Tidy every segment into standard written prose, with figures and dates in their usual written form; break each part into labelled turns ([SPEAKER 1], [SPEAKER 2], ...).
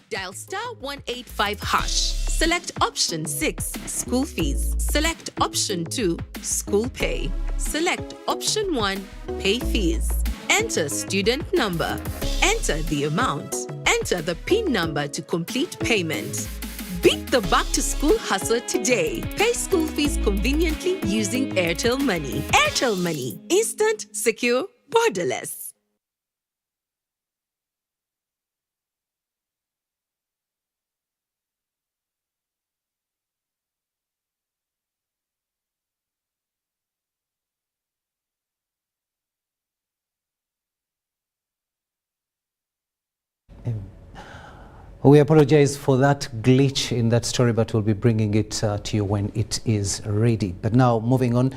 [SPEAKER 1] Dial *185#. Select option 6, school fees. Select option 2, school pay. Select option 1, pay fees. Enter student number. Enter the amount. Enter the PIN number to complete payment. Beat the back-to-school hustle today. Pay school fees conveniently using Airtel Money. Airtel Money. Instant, secure, borderless.
[SPEAKER 2] We apologize for that glitch in that story, but we'll be bringing it to you when it is ready. But now, moving on,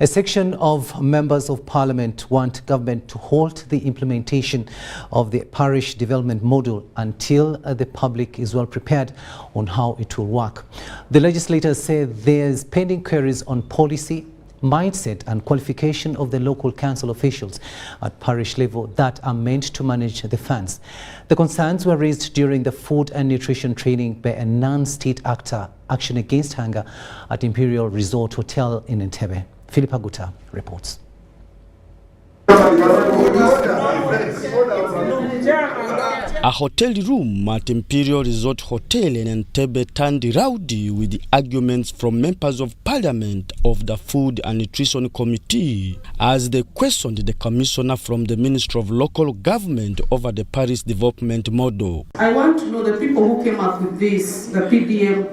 [SPEAKER 2] a section of members of Parliament want government to halt the implementation of the parish development model until the public is well prepared on how it will work. The legislators say there's pending queries on policy, mindset and qualification of the local council officials at parish level that are meant to manage the funds. The concerns were raised during the food and nutrition training by a non-state actor, Action Against Hunger, at Imperial Resort Hotel in Entebbe. Philip Aguta reports.
[SPEAKER 3] A hotel room at Imperial Resort Hotel in Entebbe turned rowdy with the arguments from members of Parliament of the Food and Nutrition Committee as they questioned the commissioner from the Ministry of Local Government over the parish development model.
[SPEAKER 4] I want to know the people who came up with this, the PDM,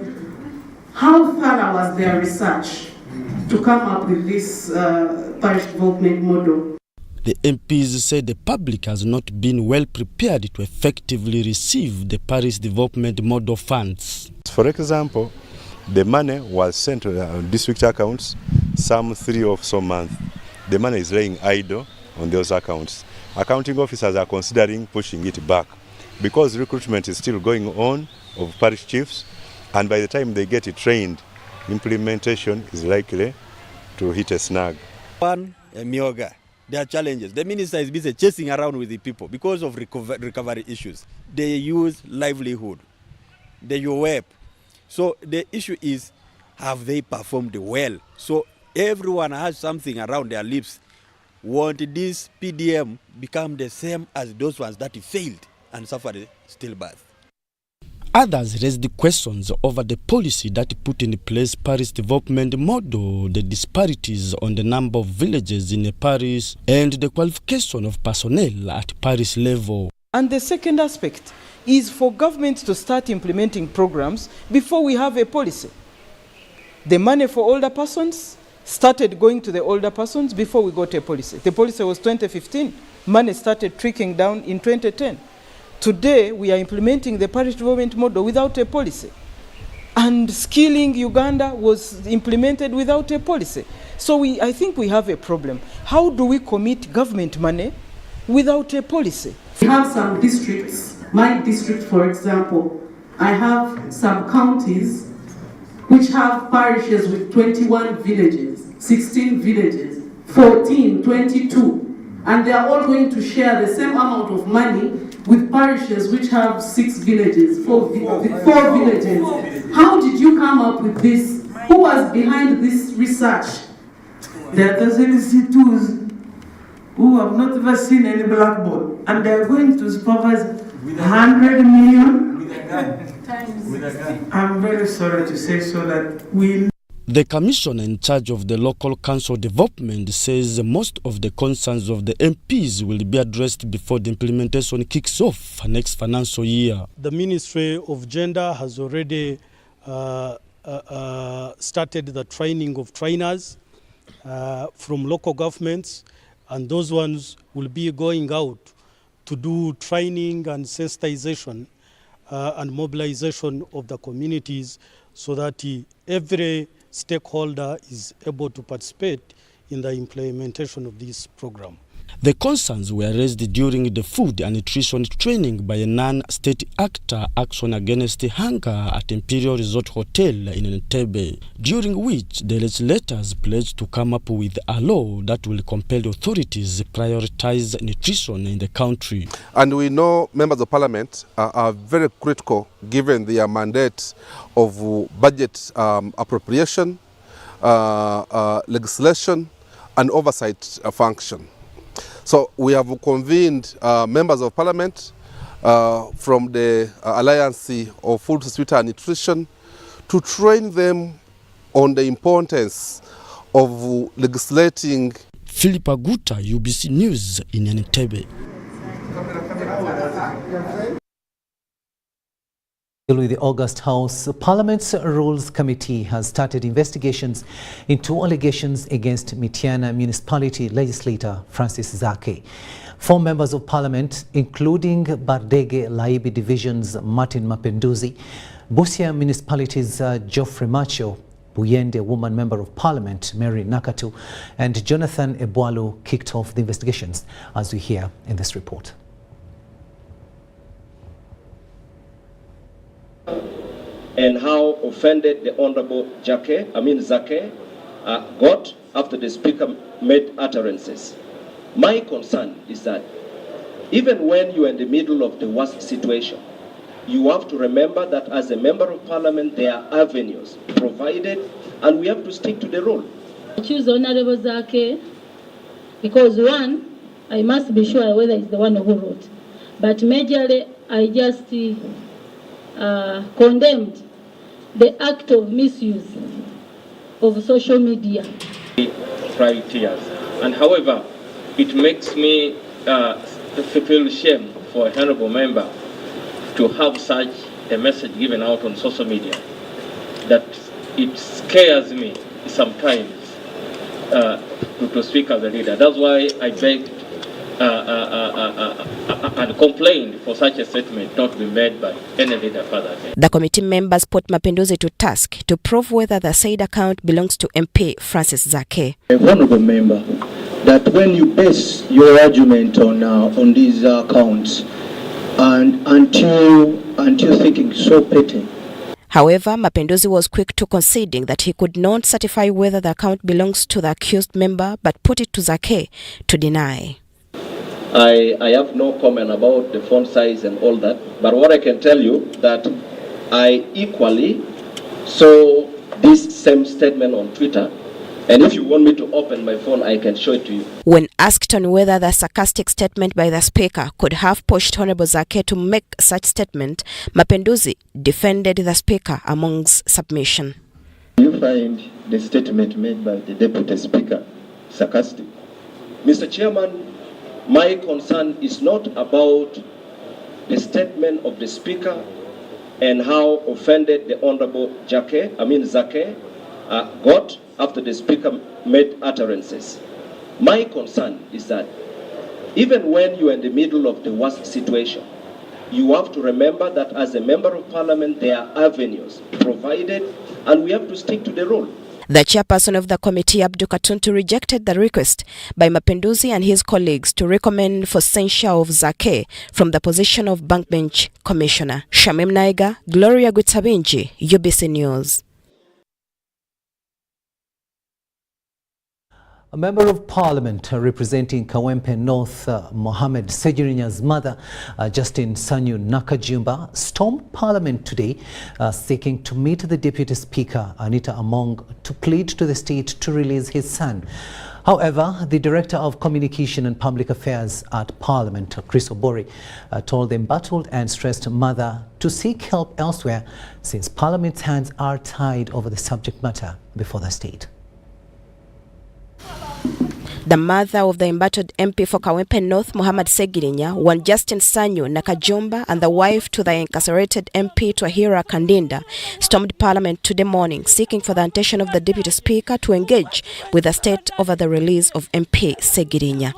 [SPEAKER 4] how thorough was their research to come up with this parish development model?
[SPEAKER 3] The MPs said the public has not been well prepared to effectively receive the parish development model funds.
[SPEAKER 5] For example, the money was sent to district accounts some 3 or so months. The money is laying idle on those accounts. Accounting officers are considering pushing it back because recruitment is still going on of parish chiefs, and by the time they get it trained, implementation is likely to hit a snag.
[SPEAKER 6] There are challenges. The minister is busy chasing around with the people because of recovery issues. They use livelihood. They UWEP. So the issue is, have they performed well? So everyone has something around their lips. Won't this PDM become the same as those ones that failed and suffered stillbirth?
[SPEAKER 3] Others raised the questions over the policy that put in place parish development model, the disparities on the number of villages in a parish, and the qualification of personnel at parish level.
[SPEAKER 7] And the second aspect is for government to start implementing programs before we have a policy. The money for older persons started going to the older persons before we got a policy. The policy was 2015. Money started trickling down in 2010. Today, we are implementing the parish development model without a policy. And skilling Uganda was implemented without a policy. So I think we have a problem. How do we commit government money without a policy?
[SPEAKER 4] We have some districts, my district for example, I have some counties which have parishes with 21 villages, 16 villages, 14, 22, and they are all going to share the same amount of money with parishes which have 6 villages, 4 villages. How did you come up with this? Who was behind this research?
[SPEAKER 8] There are institutes who have not ever seen any blackboard, and they are going to supervise 100 million. With a gun. I'm very sorry to say so that we.
[SPEAKER 3] The commissioner in charge of the local council development says most of the concerns of the MPs will be addressed before the implementation kicks off next financial year.
[SPEAKER 9] The Ministry of Gender has already started the training of trainers from local governments, and those ones will be going out to do training and sensitization and mobilization of the communities so that every stakeholder is able to participate in the implementation of this program.
[SPEAKER 3] The concerns were raised during the food and nutrition training by a non-state actor Action Against Hunger at Imperial Resort Hotel in Entebbe, during which the legislators pledged to come up with a law that will compel authorities to prioritize nutrition in the country.
[SPEAKER 10] And we know members of parliament are very critical given their mandate of budget appropriation, legislation and oversight function. So we have convened members of parliament from the Alliance of Food Security and Nutrition to train them on the importance of legislating.
[SPEAKER 3] Philip Aguta, UBC News in Entebbe.
[SPEAKER 2] With the August House, Parliament's Rules Committee has started investigations into allegations against Mityana Municipality Legislator Francis Zake. 4 members of Parliament, including Bardege Laibi Division's Martin Mapenduzi, Busia Municipality's Geoffrey Macho, Buyende Woman Member of Parliament Mary Nakatu, and Jonathan Ebwalu kicked off the investigations, as we hear in this report.
[SPEAKER 11] And how offended the Honorable Zake got after the Speaker made utterances. My concern is that even when you are in the middle of the worst situation, you have to remember that as a Member of Parliament, there are avenues provided, and we have to stick to the rule.
[SPEAKER 12] I choose Honorable Zake because, one, I must be sure whether it's the one who wrote. But majorly, I just condemned the act of misuse of social media.
[SPEAKER 13] Criteria. And however, it makes me feel shame for a honorable member to have such a message given out on social media that it scares me sometimes to speak as a leader. That's why I begged and complained for such a statement not to be made by any leader further.
[SPEAKER 14] The committee members put Mapenduzi to task to prove whether the said account belongs to MP Francis Zake.
[SPEAKER 15] A honorable member, that when you base your argument on these accounts and until thinking so petty.
[SPEAKER 14] However, Mapenduzi was quick to conceding that he could not certify whether the account belongs to the accused member, but put it to Zake to deny.
[SPEAKER 11] I have no comment about the font size and all that, but what I can tell you that I equally saw this same statement on Twitter, and if you want me to open my phone, I can show it to you.
[SPEAKER 14] When asked on whether the sarcastic statement by the Speaker could have pushed Honorable Zake to make such statement, Mapenduzi defended the Speaker amongst submission.
[SPEAKER 15] You find the statement made by the Deputy Speaker sarcastic?
[SPEAKER 11] Mr. Chairman, my concern is not about the statement of the Speaker and how offended the Honorable Zake got after the Speaker made utterances. My concern is that even when you are in the middle of the worst situation, you have to remember that as a Member of Parliament, there are avenues provided, and we have to stick to the rule.
[SPEAKER 14] The chairperson of the committee, Abdu Katuntu, rejected the request by Mapenduzi and his colleagues to recommend for censure of Zake from the position of backbench commissioner. Shamim Naiga, Gloria Gutabinji, UBC News.
[SPEAKER 2] A member of Parliament representing Kawempe North, Mohammed Segirinya's mother, Justin Sanyu Nakajumba, stormed Parliament today seeking to meet the Deputy Speaker, Anita Among, to plead to the state to release his son. However, the Director of Communication and Public Affairs at Parliament, Chris Obori, told the embattled and stressed mother to seek help elsewhere since Parliament's hands are tied over the subject matter before the state.
[SPEAKER 14] The mother of the embattled MP for Kawempe North, Mohammed Segirinya, one Justin Sanyu Nakajumba, and the wife to the incarcerated MP Twahira Kandinda, stormed Parliament today morning, seeking for the attention of the Deputy Speaker to engage with the state over the release of MP Segirinya.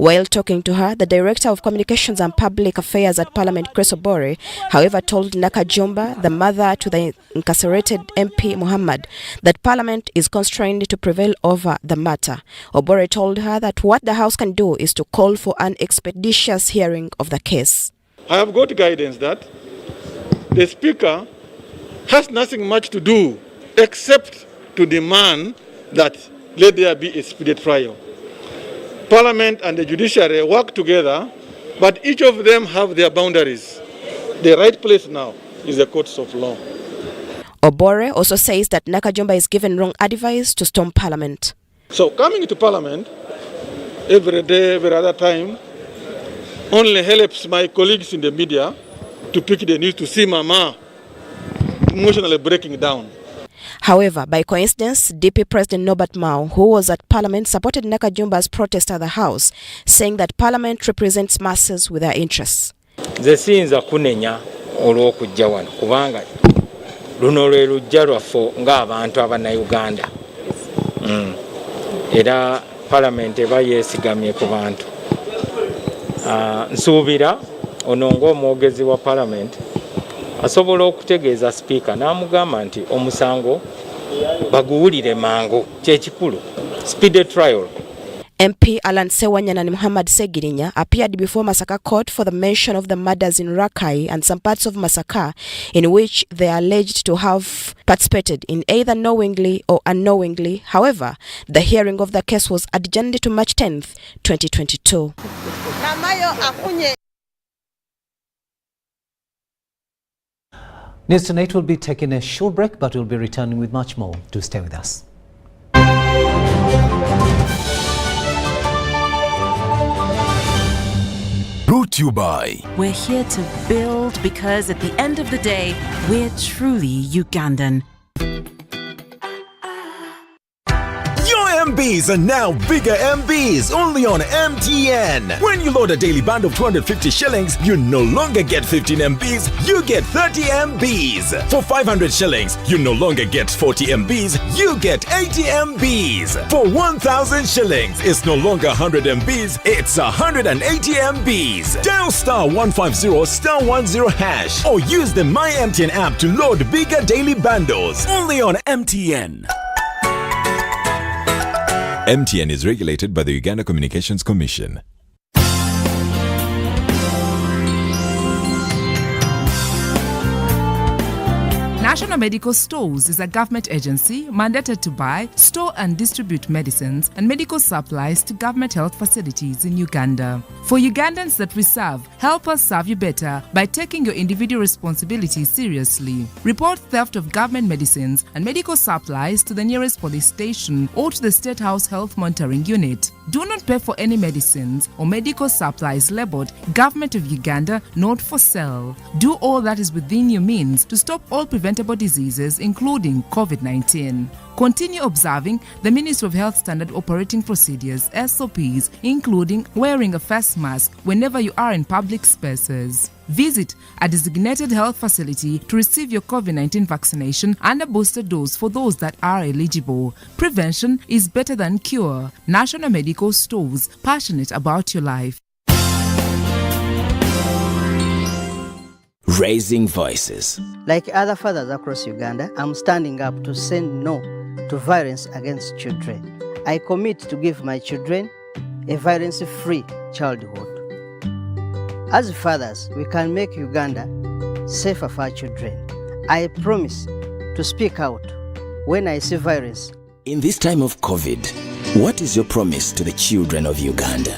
[SPEAKER 14] While talking to her, the Director of Communications and Public Affairs at Parliament, Chris Obore, however, told Nakajumba, the mother to the incarcerated MP Muhammad, that Parliament is constrained to prevail over the matter. Obore told her that what the House can do is to call for an expeditious hearing of the case.
[SPEAKER 16] I have got guidance that the Speaker has nothing much to do except to demand that let there be a speedy trial. Parliament and the judiciary work together, but each of them have their boundaries. The right place now is the courts of law.
[SPEAKER 14] Obore also says that Nakajumba is given wrong advice to storm Parliament.
[SPEAKER 16] So coming to Parliament every day, every other time, only helps my colleagues in the media to pick the news to see Mama emotionally breaking down.
[SPEAKER 14] However, by coincidence, DP President Norbert Mao, who was at Parliament, supported Nakajumba's protest at the House, saying that Parliament represents masses with their interests.
[SPEAKER 17] Ze siyinza kunenya olw'okujja wano kubanga luno lwe lujja lwaffe ng'abantu abannayuganda. Era Parliament eba yeesigamye ku bantu. Nsuubira ono ng'omwogezi wa Parliament asobola okutegeeza Speaker n'amugamba nti omusango baguwulire mangu kyekikulu speedy trial.
[SPEAKER 14] MP Alan Sewanyana and Muhammad Segirinya appeared before Masaka court for the mention of the murders in Rakai and some parts of Masaka in which they are alleged to have participated in either knowingly or unknowingly. However, the hearing of the case was adjourned to March 10th, 2022.
[SPEAKER 2] News Tonight will be taking a short break, but we'll be returning with much more. Do stay with us.
[SPEAKER 18] Brought to you by...
[SPEAKER 19] We're here to build because at the end of the day, we're truly Ugandan.
[SPEAKER 18] MBs are now bigger MBs only on MTN. When you load a daily band of 250 shillings, you no longer get 15 MBs, you get 30 MBs. For 500 shillings, you no longer get 40 MBs, you get 80 MBs. For 1,000 shillings, it's no longer 100 MBs, it's 180 MBs. Dial *150*10# or use the My MTN app to load bigger daily bundles only on MTN.
[SPEAKER 20] MTN is regulated by the Uganda Communications Commission.
[SPEAKER 21] National Medical Stores is a government agency mandated to buy, store and distribute medicines and medical supplies to government health facilities in Uganda. For Ugandans that we serve, help us serve you better by taking your individual responsibilities seriously. Report theft of government medicines and medical supplies to the nearest police station or to the State House Health Monitoring Unit. Do not pay for any medicines or medical supplies labeled Government of Uganda, not for sale. Do all that is within your means to stop all preventable diseases, including COVID-19. Continue observing the Ministry of Health Standard Operating Procedures, SOPs, including wearing a face mask whenever you are in public spaces. Visit a designated health facility to receive your COVID-19 vaccination and a booster dose for those that are eligible. Prevention is better than cure. National Medical Stores, passionate about your life.
[SPEAKER 22] Raising voices.
[SPEAKER 23] Like other fathers across Uganda, I'm standing up to say no to violence against children. I commit to give my children a violence-free childhood. As fathers, we can make Uganda safer for our children. I promise to speak out when I see violence.
[SPEAKER 22] In this time of COVID, what is your promise to the children of Uganda?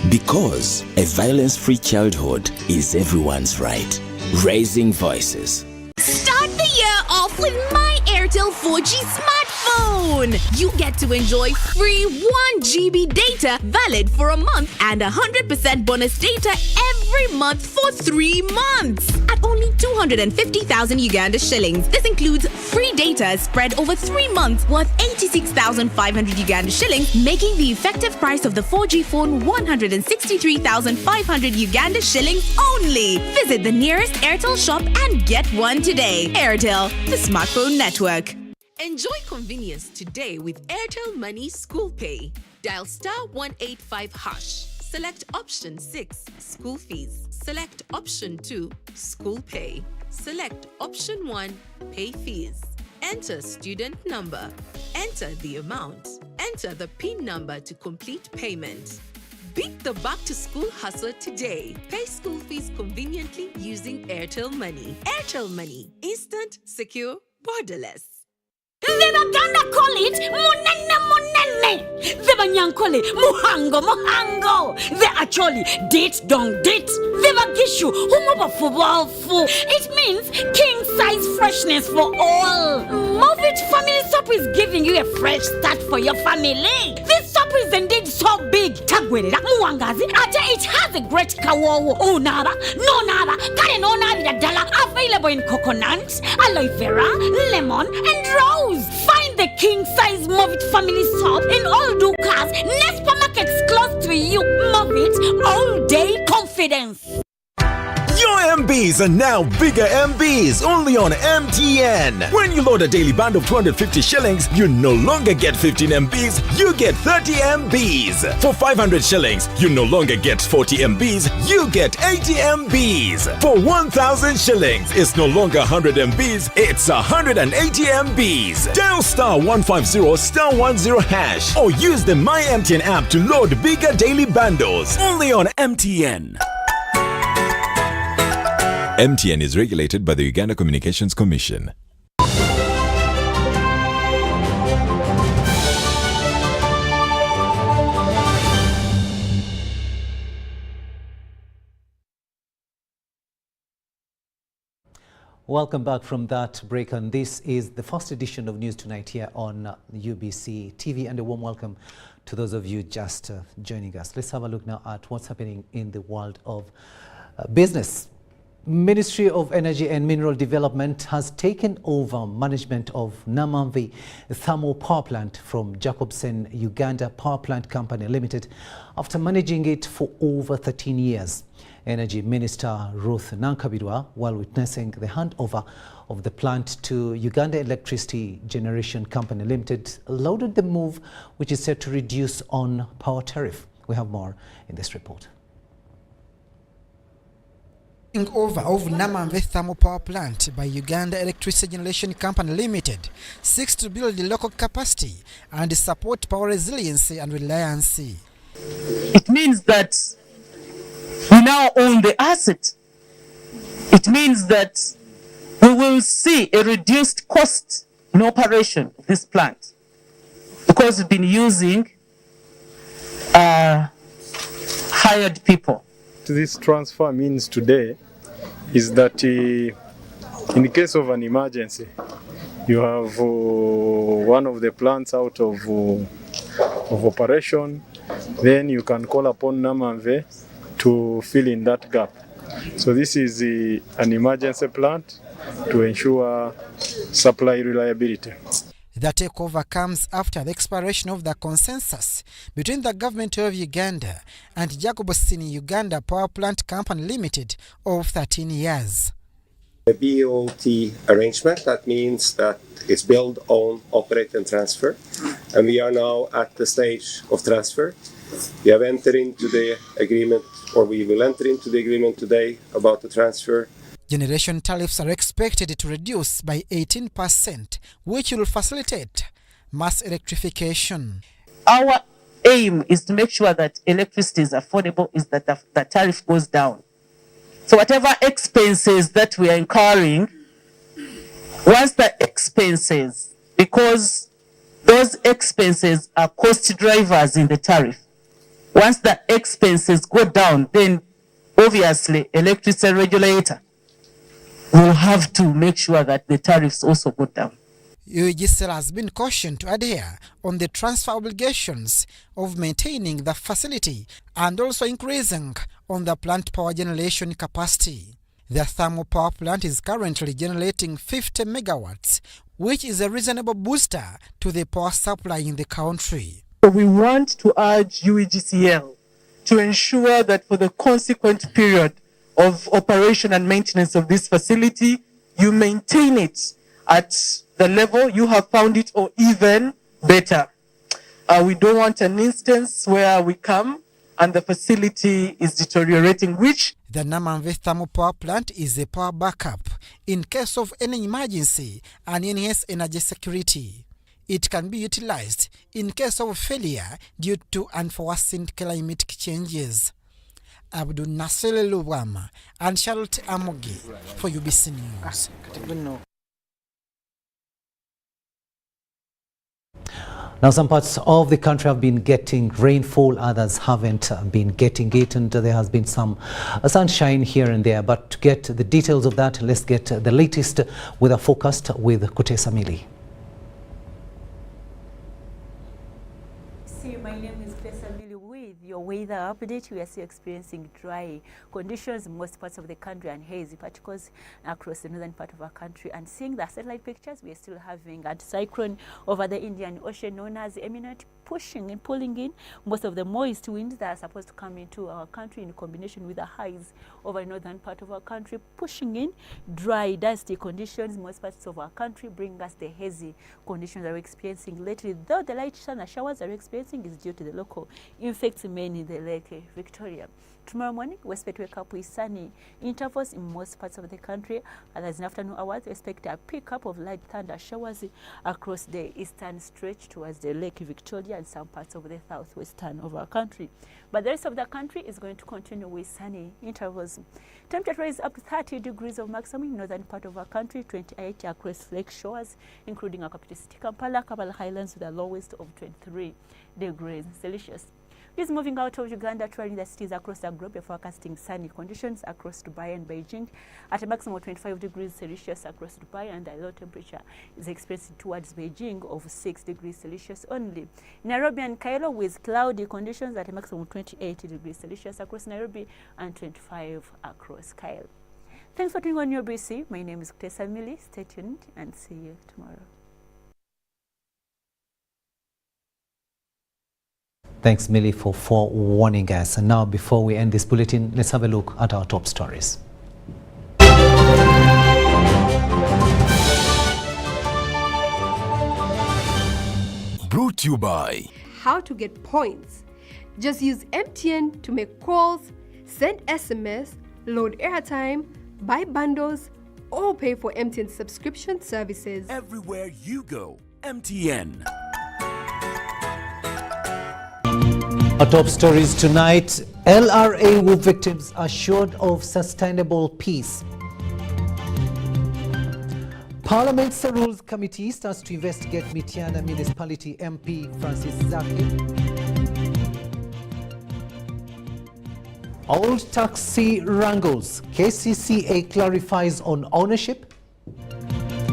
[SPEAKER 22] Because a violence-free childhood is everyone's right. Raising voices.
[SPEAKER 1] Start the year off with my Airtel 4G smartphone. You get to enjoy free 1 GB data valid for a month and 100% bonus data every month for 3 months at only 250,000 Uganda shillings. This includes free data spread over 3 months worth 86,500 Uganda shillings, making the effective price of the 4G phone 163,500 Uganda shillings only. Visit the nearest Airtel shop and get one today. Airtel, the smartphone network. Enjoy convenience today with Airtel Money School Pay. Dial *185#. Select option 6, school fees. Select option 2, school pay. Select option 1, pay fees. Enter student number. Enter the amount. Enter the PIN number to complete payment. Beat the back-to-school hustle today. Pay school fees conveniently using Airtel Money. Airtel Money. Instant, secure, borderless.
[SPEAKER 5] The Baganda call it munene munene. The Banyankole muhango. The Acholi date dong date. The Bagishu humuba fubalfu. It means king-size freshness for all. Movit Family Soap is giving you a fresh start for your family. This soap is indeed so big. Tagwerera muwangazi. It has a great kawowo. Unaba, no naba, karen onari dala. Available in coconut, aloe vera, lemon, and rose. Find the king-size Movit Family Soap in all Dukas, next supermarkets close to you. Movit all-day confidence.
[SPEAKER 18] Your MBs are now bigger MBs only on MTN. When you load a daily band of 250 shillings, you no longer get 15 MBs, you get 30 MBs. For 500 shillings, you no longer get 40 MBs, you get 80 MBs. For 1,000 shillings, it's no longer 100 MBs, it's 180 MBs. Dial *150*10# or use the My MTN app to load bigger daily bundles only on MTN.
[SPEAKER 20] MTN is regulated by the Uganda Communications Commission.
[SPEAKER 2] Welcome back from that break, and this is the first edition of News Tonight here on UBC TV, and a warm welcome to those of you just joining us. Let's have a look now at what's happening in the world of business. Ministry of Energy and Mineral Development has taken over management of Namamvi Thermal Power Plant from Jacobsen Uganda Power Plant Company Limited after managing it for over 13 years. Energy Minister Ruth Nankabirwa, while witnessing the handover of the plant to Uganda Electricity Generation Company Limited, lauded the move, which is set to reduce on power tariff. We have more in this report.
[SPEAKER 6] Over of Namamvi Thermal Power Plant by Uganda Electricity Generation Company Limited seeks to build the local capacity and support power resiliency and reliancy.
[SPEAKER 7] It means that we now own the asset. It means that we will see a reduced cost in operation of this plant because we've been using hired people.
[SPEAKER 24] This transfer means today is that in the case of an emergency, you have one of the plants out of operation, then you can call upon Namamvi to fill in that gap. So this is an emergency plant to ensure supply reliability.
[SPEAKER 6] The takeover comes after the expiration of the consensus between the government of Uganda and Jacobsen Uganda Power Plant Company Limited of 13 years.
[SPEAKER 25] The BOT arrangement, that means that it's build, own, operate and transfer. And we are now at the stage of transfer. We have entered into the agreement, or we will enter into the agreement today about the transfer.
[SPEAKER 6] Generation tariffs are expected to reduce by 18%, which will facilitate mass electrification.
[SPEAKER 7] Our aim is to make sure that electricity is affordable, is that the tariff goes down. So whatever expenses that we are incurring, once the expenses, because those expenses are cost drivers in the tariff, once the expenses go down, then obviously electricity regulator will have to make sure that the tariffs also go down.
[SPEAKER 6] UBC has been cautioned to adhere on the transfer obligations of maintaining the facility and also increasing on the plant power generation capacity. The thermal power plant is currently generating 50 megawatts, which is a reasonable booster to the power supply in the country.
[SPEAKER 7] So we want to urge UEGCL to ensure that for the consequent period of operation and maintenance of this facility, you maintain it at the level you have found it or even better. We don't want an instance where we come and the facility is deteriorating, which
[SPEAKER 6] the Namanve thermal power plant is a power backup in case of any emergency and enhance energy security. It can be utilized in case of failure due to unforeseen climate changes. Abdul Nasser Luwama and Charlotte Amogi for UBC News.
[SPEAKER 2] Now, some parts of the country have been getting rainfall, others haven't been getting it, and there has been some sunshine here and there. But to get the details of that, let's get the latest weather forecast with Kutesa Mili.
[SPEAKER 3] My name is with your weather update. We are still experiencing dry conditions in most parts of the country and hazy particles across the northern part of our country. And seeing the satellite pictures, we are still having a cyclone over the Indian Ocean known as Eminent, pushing and pulling in most of the moist winds that are supposed to come into our country in combination with the highs over the northern part of our country, pushing in dry, dusty conditions in most parts of our country, bring us the hazy conditions that we're experiencing lately. Though the light sun showers that we're experiencing is due to the local effects mainly in the Lake Victoria. Tomorrow morning, we expect to wake up with sunny intervals in most parts of the country. Others in afternoon hours, we expect a pickup of light thunder showers across the eastern stretch towards the Lake Victoria and some parts of the southwestern of our country. But the rest of the country is going to continue with sunny intervals. Temperature is up to 30 degrees of maximum in northern part of our country, 28 across lake shores, including our capital city Kampala, Kampala Highlands with a lowest of 23 degrees Celsius. This moving out of Uganda, traveling the cities across the globe, we're forecasting sunny conditions across Dubai and Beijing at a maximum of 25 degrees Celsius across Dubai, and the low temperature is experienced towards Beijing of 6 degrees Celsius only. Nairobi and Cairo with cloudy conditions at a maximum of 28 degrees Celsius across Nairobi and 25 across Cairo. Thanks for tuning on UBC. My name is Kutesa Mili. Stay tuned and see you tomorrow.
[SPEAKER 2] Thanks, Millie, for forewarning us. And now, before we end this bulletin, let's have a look at our top stories.
[SPEAKER 4] Brought to you by
[SPEAKER 8] How to get points. Just use MTN to make calls, send SMS, load airtime, buy bundles, or pay for MTN subscription services.
[SPEAKER 4] Everywhere you go, MTN.
[SPEAKER 2] Our top stories tonight: LRA war victims assured of sustainable peace. Parliament's Rules Committee starts to investigate Mityana Municipality MP Francis Zaki. Old taxi wrangles. KCCA clarifies on ownership.